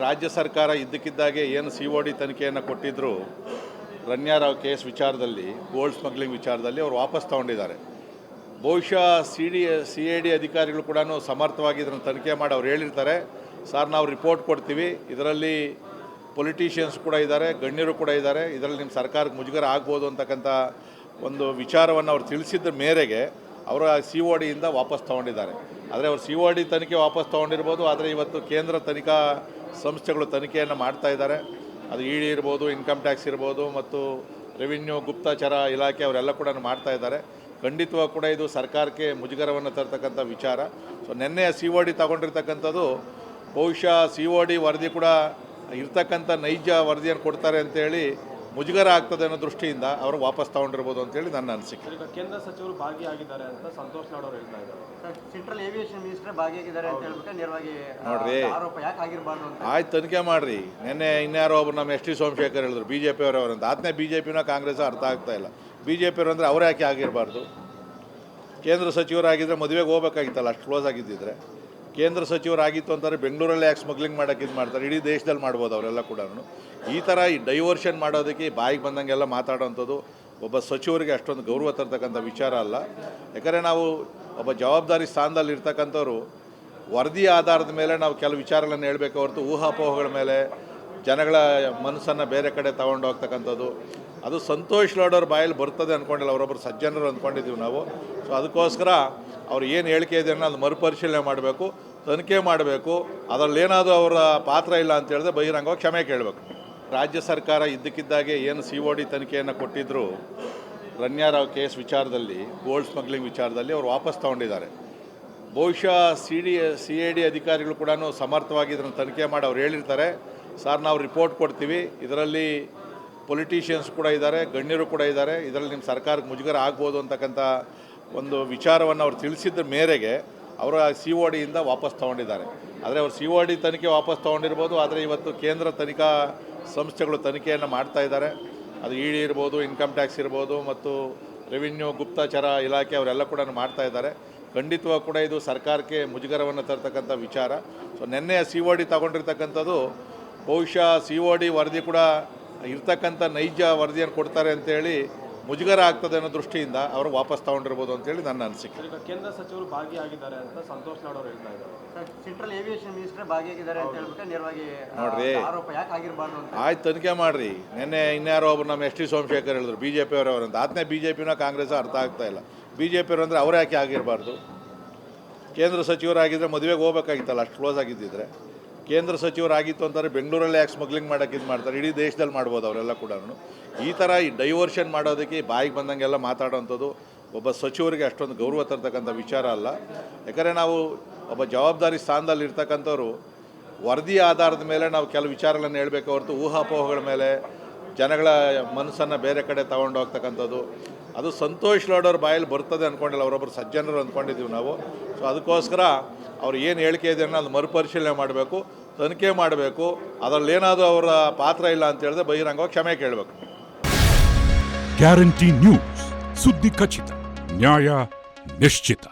ರಾಜ್ಯ ಸರ್ಕಾರ ಇದ್ದಕ್ಕಿದ್ದಾಗೆ ಏನು COD ತನಿಖೆಯನ್ನು ಕೊಟ್ಟಿದ್ದರು ರಣ್ಯಾರಾವ್ ಕೇಸ್ ವಿಚಾರದಲ್ಲಿ, ಗೋಲ್ಡ್ ಸ್ಮಗ್ಲಿಂಗ್ ವಿಚಾರದಲ್ಲಿ ಅವರು ವಾಪಸ್ ತಗೊಂಡಿದ್ದಾರೆ. ಬಹುಶಃ CID ಅಧಿಕಾರಿಗಳು ಕೂಡ ಸಮರ್ಥವಾಗಿ ಇದನ್ನು ತನಿಖೆ ಮಾಡಿ ಅವ್ರು ಹೇಳಿರ್ತಾರೆ, ಸರ್ ನಾವು ರಿಪೋರ್ಟ್ ಕೊಡ್ತೀವಿ, ಇದರಲ್ಲಿ ಪೊಲಿಟಿಷಿಯನ್ಸ್ ಕೂಡ ಇದ್ದಾರೆ, ಗಣ್ಯರು ಕೂಡ ಇದ್ದಾರೆ, ಇದರಲ್ಲಿ ನಿಮ್ಮ ಸರ್ಕಾರಕ್ಕೆ ಮುಜುಗರ ಆಗ್ಬೋದು ಅಂತಕ್ಕಂಥ ಒಂದು ವಿಚಾರವನ್ನು ಅವ್ರು ತಿಳಿಸಿದ ಮೇರೆಗೆ ಅವರ CODಯಿಂದ ವಾಪಸ್ ತೊಗೊಂಡಿದ್ದಾರೆ. ಆದರೆ ಅವರು COD ತನಿಖೆ ವಾಪಸ್ ತೊಗೊಂಡಿರ್ಬೋದು, ಆದರೆ ಇವತ್ತು ಕೇಂದ್ರ ತನಿಖಾ ಸಂಸ್ಥೆಗಳು ತನಿಖೆಯನ್ನು ಮಾಡ್ತಾ ಇದ್ದಾರೆ. ಅದು ED ಇರ್ಬೋದು, ಇನ್ಕಮ್ ಟ್ಯಾಕ್ಸ್ ಇರ್ಬೋದು, ಮತ್ತು ರೆವಿನ್ಯೂ ಗುಪ್ತಚರ ಇಲಾಖೆ ಅವರೆಲ್ಲ ಕೂಡ ಮಾಡ್ತಾ ಇದ್ದಾರೆ. ಖಂಡಿತವಾಗಿ ಕೂಡ ಇದು ಸರ್ಕಾರಕ್ಕೆ ಮುಜುಗರವನ್ನು ತರ್ತಕ್ಕಂಥ ವಿಚಾರ. ಸೊ ನಿನ್ನೆ COD ತಗೊಂಡಿರ್ತಕ್ಕಂಥದ್ದು ಬಹುಶಃ COD ವರದಿ ಕೂಡ ಇರ್ತಕ್ಕಂಥ ನೈಜ ವರದಿಯನ್ನು ಕೊಡ್ತಾರೆ ಅಂತೇಳಿ ಮುಜುಗರ ಆಗ್ತದೆ ಅನ್ನೋ ದೃಷ್ಟಿಯಿಂದ ಅವರು ವಾಪಸ್ ತಗೊಂಡಿರ್ಬೋದು ಅಂತೇಳಿ ನನ್ನ ಅನಿಸಿಕೆ. ಈಗ ಕೇಂದ್ರ ಸಚಿವರು ಭಾಗಿಯಾಗಿದ್ದಾರೆ ಅಂತ ಸಂತೋಷ್ ಲಾಡ್ ಅವರು ಹೇಳ್ತಾ ಇದ್ದಾರೆ. ಸೆಂಟ್ರಲ್ ಏವಿಯೇಷನ್ ಮಿನಿಸ್ಟರ್ ಭಾಗಿಯಾಗಿದ್ದಾರೆ ಅಂತ ಹೇಳ್ಬಿಟ್ಟು ನೇರವಾಗಿ ನೋಡ್ರಿ, ಆರೋಪ ಯಾಕೆ ಆಗಿರಬಾರ್ದು ಅಂತ ಆಯ್ತು ತನಿಖೆ ಮಾಡಿರಿ. ನಿನ್ನೆ ಇನ್ಯಾರೋ ಒಬ್ಬರು ನಮ್ಮ ST ಸೋಮಶೇಖರ್ ಹೇಳಿದ್ರು BJP ಅವರವರು ಅಂತ. ಆತನೇ BJPನ ಕಾಂಗ್ರೆಸ್ ಅರ್ಥ ಆಗ್ತಾ ಇಲ್ಲ. BJP ಅವರು ಅಂದರೆ ಅವರೇ ಯಾಕೆ ಆಗಿರಬಾರ್ದು? ಕೇಂದ್ರ ಸಚಿವರಾಗಿದ್ದರೆ ಮದುವೆಗೆ ಹೋಗ್ಬೇಕಾಗಿತ್ತಲ್ಲ, ಅಷ್ಟು ಕ್ಲೋಸ್ ಆಗಿದ್ದಿದ್ರೆ. ಕೇಂದ್ರ ಸಚಿವರಾಗಿತ್ತು ಅಂತಂದರೆ ಬೆಂಗಳೂರಲ್ಲಿ ಯಾಕೆ ಸ್ಮಗ್ಲಿಂಗ್ ಮಾಡೋಕ್ಕೆ ಇದು ಮಾಡ್ತಾರೆ? ಇಡೀ ದೇಶದಲ್ಲಿ ಮಾಡ್ಬೋದು ಅವರೆಲ್ಲ ಕೂಡ. ಈ ಥರ ಈ ಡೈವರ್ಷನ್ ಮಾಡೋದಕ್ಕೆ ಬಾಯಿಗೆ ಬಂದಂಗೆಲ್ಲ ಮಾತಾಡೋವಂಥದ್ದು ಒಬ್ಬ ಸಚಿವರಿಗೆ ಅಷ್ಟೊಂದು ಗೌರವ ತರ್ತಕ್ಕಂಥ ವಿಚಾರ ಅಲ್ಲ. ಯಾಕಂದರೆ ನಾವು ಒಬ್ಬ ಜವಾಬ್ದಾರಿ ಸ್ಥಾನದಲ್ಲಿ ಇರ್ತಕ್ಕಂಥವ್ರು ವರದಿ ಆಧಾರದ ಮೇಲೆ ನಾವು ಕೆಲವು ವಿಚಾರಗಳನ್ನು ಹೇಳಬೇಕು ಹೊರತು ಊಹಾಪೋಹಗಳ ಮೇಲೆ ಜನಗಳ ಮನಸ್ಸನ್ನು ಬೇರೆ ಕಡೆ ತಗೊಂಡು ಹೋಗ್ತಕ್ಕಂಥದ್ದು ಅದು ಸಂತೋಷ್ ಲಾಡ್ ಅವ್ರ ಬಾಯಲ್ಲಿ ಬರ್ತದೆ ಅಂದ್ಕೊಂಡಿಲ್ಲ. ಅವರೊಬ್ಬರು ಸಜ್ಜನರು ಅಂದ್ಕೊಂಡಿದ್ದೀವಿ ನಾವು. ಸೊ ಅದಕ್ಕೋಸ್ಕರ ಅವ್ರು ಏನು ಹೇಳಿಕೆ ಇದೆ ಅನ್ನೋ ಅದು ಮರುಪರಿಶೀಲನೆ ಮಾಡಬೇಕು, ತನಿಖೆ ಮಾಡಬೇಕು. ಅದರಲ್ಲೇನಾದರೂ ಅವರ ಪಾತ್ರ ಇಲ್ಲ ಅಂತ ಹೇಳಿದ್ರೆ ಬಹಿರಂಗವಾಗಿ ಕ್ಷಮೆ ಕೇಳಬೇಕು. ರಾಜ್ಯ ಸರ್ಕಾರ ಇದ್ದಕ್ಕಿದ್ದಾಗೆ ಏನು COD ತನಿಖೆಯನ್ನು ಕೊಟ್ಟಿದ್ದರು ರಣ್ಯಾರಾವ್ ಕೇಸ್ ವಿಚಾರದಲ್ಲಿ, ಗೋಲ್ಡ್ ಸ್ಮಗ್ಲಿಂಗ್ ವಿಚಾರದಲ್ಲಿ ಅವರು ವಾಪಸ್ ತಗೊಂಡಿದ್ದಾರೆ. ಬಹುಶಃ CID ಅಧಿಕಾರಿಗಳು ಕೂಡ ಸಮರ್ಥವಾಗಿ ಇದನ್ನು ತನಿಖೆ ಮಾಡಿ ಅವ್ರು ಹೇಳಿರ್ತಾರೆ, ಸರ್ ನಾವು ರಿಪೋರ್ಟ್ ಕೊಡ್ತೀವಿ, ಇದರಲ್ಲಿ ಪೊಲಿಟಿಷಿಯನ್ಸ್ ಕೂಡ ಇದ್ದಾರೆ, ಗಣ್ಯರು ಕೂಡ ಇದ್ದಾರೆ, ಇದರಲ್ಲಿ ನಿಮ್ಮ ಸರ್ಕಾರಕ್ಕೆ ಮುಜುಗರ ಆಗ್ಬೋದು ಅಂತಕ್ಕಂಥ ಒಂದು ವಿಚಾರವನ್ನು ಅವ್ರು ತಿಳಿಸಿದ ಮೇರೆಗೆ ಅವರ CODಯಿಂದ ವಾಪಸ್ ತೊಗೊಂಡಿದ್ದಾರೆ. ಆದರೆ ಅವರು COD ತನಿಖೆ ವಾಪಸ್ ತೊಗೊಂಡಿರ್ಬೋದು, ಆದರೆ ಇವತ್ತು ಕೇಂದ್ರ ತನಿಖಾ ಸಂಸ್ಥೆಗಳು ತನಿಖೆಯನ್ನು ಮಾಡ್ತಾ ಇದ್ದಾರೆ. ಅದು ED ಇರ್ಬೋದು, ಇನ್ಕಮ್ ಟ್ಯಾಕ್ಸ್ ಇರ್ಬೋದು, ಮತ್ತು ರೆವಿನ್ಯೂ ಗುಪ್ತಚರ ಇಲಾಖೆ ಅವರೆಲ್ಲ ಕೂಡ ಮಾಡ್ತಾ ಇದ್ದಾರೆ. ಖಂಡಿತವಾಗಿ ಕೂಡ ಇದು ಸರ್ಕಾರಕ್ಕೆ ಮುಜುಗರವನ್ನು ತರ್ತಕ್ಕಂಥ ವಿಚಾರ. ಸೊ ನಿನ್ನೆ COD ತಗೊಂಡಿರ್ತಕ್ಕಂಥದ್ದು ಬಹುಶಃ COD ವರದಿ ಕೂಡ ಇರ್ತಕ್ಕಂಥ ನೈಜ ವರದಿಯನ್ನು ಕೊಡ್ತಾರೆ ಅಂತೇಳಿ ಮುಜುಗರ ಆಗ್ತದೆ ಅನ್ನೋ ದೃಷ್ಟಿಯಿಂದ ಅವರು ವಾಪಸ್ ತಗೊಂಡಿರ್ಬೋದು ಅಂತೇಳಿ ನನ್ನ ಅನಿಸಿಕೆ. ಈಗ ಕೇಂದ್ರ ಸಚಿವರು ಭಾಗಿಯಾಗಿದ್ದಾರೆ ಅಂತ ಸಂತೋಷ್ ಲಾಡ್ ಅವರು ಹೇಳ್ತಾ ಇದ್ದಾರೆ. ಸೆಂಟ್ರಲ್ ಏವಿಯೇಷನ್ ಮಿನಿಸ್ಟರ್ ಭಾಗಿಯಾಗಿದ್ದಾರೆ ಅಂತ ಹೇಳ್ಬಿಟ್ಟು ನೇರವಾಗಿ ನೋಡ್ರಿ, ಆರೋಪ ಯಾಕೆ ಆಗಿರಬಾರ್ದು ಅಂತ ಆಯ್ತು ತನಿಖೆ ಮಾಡಿರಿ. ನಿನ್ನೆ ಇನ್ಯಾರೋ ಒಬ್ಬರು ನಮ್ಮ ST ಸೋಮಶೇಖರ್ ಹೇಳಿದ್ರು BJP ಅವರವರು ಅಂತ. ಆತನೇ BJPನ ಕಾಂಗ್ರೆಸ್ ಅರ್ಥ ಆಗ್ತಾ ಇಲ್ಲ. BJP ಅವರು ಅಂದರೆ ಅವರೇ ಯಾಕೆ ಆಗಿರಬಾರ್ದು? ಕೇಂದ್ರ ಸಚಿವರಾಗಿದ್ದರೆ ಮದುವೆಗೆ ಹೋಗ್ಬೇಕಾಗಿತ್ತಲ್ಲ, ಅಷ್ಟು ಕ್ಲೋಸ್ ಆಗಿದ್ದಿದ್ರೆ. ಕೇಂದ್ರ ಸಚಿವರಾಗಿತ್ತು ಅಂತಂದರೆ ಬೆಂಗಳೂರಲ್ಲಿ ಯಾಕೆ ಸ್ಮಗ್ಲಿಂಗ್ ಮಾಡೋಕ್ಕೆ ಇದು ಮಾಡ್ತಾರೆ? ಇಡೀ ದೇಶದಲ್ಲಿ ಮಾಡ್ಬೋದು ಅವರೆಲ್ಲ ಕೂಡ. ಈ ಥರ ಈ ಡೈವರ್ಷನ್ ಮಾಡೋದಕ್ಕೆ ಬಾಯಿಗೆ ಬಂದಂಗೆಲ್ಲ ಮಾತಾಡೋವಂಥದ್ದು ಒಬ್ಬ ಸಚಿವರಿಗೆ ಅಷ್ಟೊಂದು ಗೌರವ ತರ್ತಕ್ಕಂಥ ವಿಚಾರ ಅಲ್ಲ. ಯಾಕಂದರೆ ನಾವು ಒಬ್ಬ ಜವಾಬ್ದಾರಿ ಸ್ಥಾನದಲ್ಲಿ ಇರ್ತಕ್ಕಂಥವ್ರು ವರದಿ ಆಧಾರದ ಮೇಲೆ ನಾವು ಕೆಲವು ವಿಚಾರಗಳನ್ನು ಹೇಳಬೇಕು ಹೊರತು ಊಹಾಪೋಹಗಳ ಮೇಲೆ ಜನಗಳ ಮನಸ್ಸನ್ನು ಬೇರೆ ಕಡೆ ತಗೊಂಡು ಹೋಗ್ತಕ್ಕಂಥದ್ದು ಅದು ಸಂತೋಷ್ ಲಾಡ್ ಅವ್ರ ಬಾಯಲ್ಲಿ ಬರ್ತದೆ ಅಂದ್ಕೊಂಡಿಲ್ಲ. ಅವರೊಬ್ಬರು ಸಜ್ಜನರು ಅಂದ್ಕೊಂಡಿದ್ದೀವಿ ನಾವು. ಸೊ ಅದಕ್ಕೋಸ್ಕರ ಅವ್ರು ಏನು ಹೇಳಿಕೆ ಇದೆ ಅನ್ನೋ ಅದು ಮರುಪರಿಶೀಲನೆ ಮಾಡಬೇಕು, ತನಿಖೆ ಮಾಡಬೇಕು. ಅದರಲ್ಲೇನಾದರೂ ಅವರ ಪಾತ್ರ ಇಲ್ಲ ಅಂತ ಹೇಳಿದ್ರೆ ಬಹಿರಂಗವಾಗಿ ಕ್ಷಮೆ ಕೇಳಬೇಕು. ಗ್ಯಾರಂಟಿ ನ್ಯೂಸ್, ಸುದ್ದಿ ಖಚಿತ, ನ್ಯಾಯ ನಿಶ್ಚಿತ.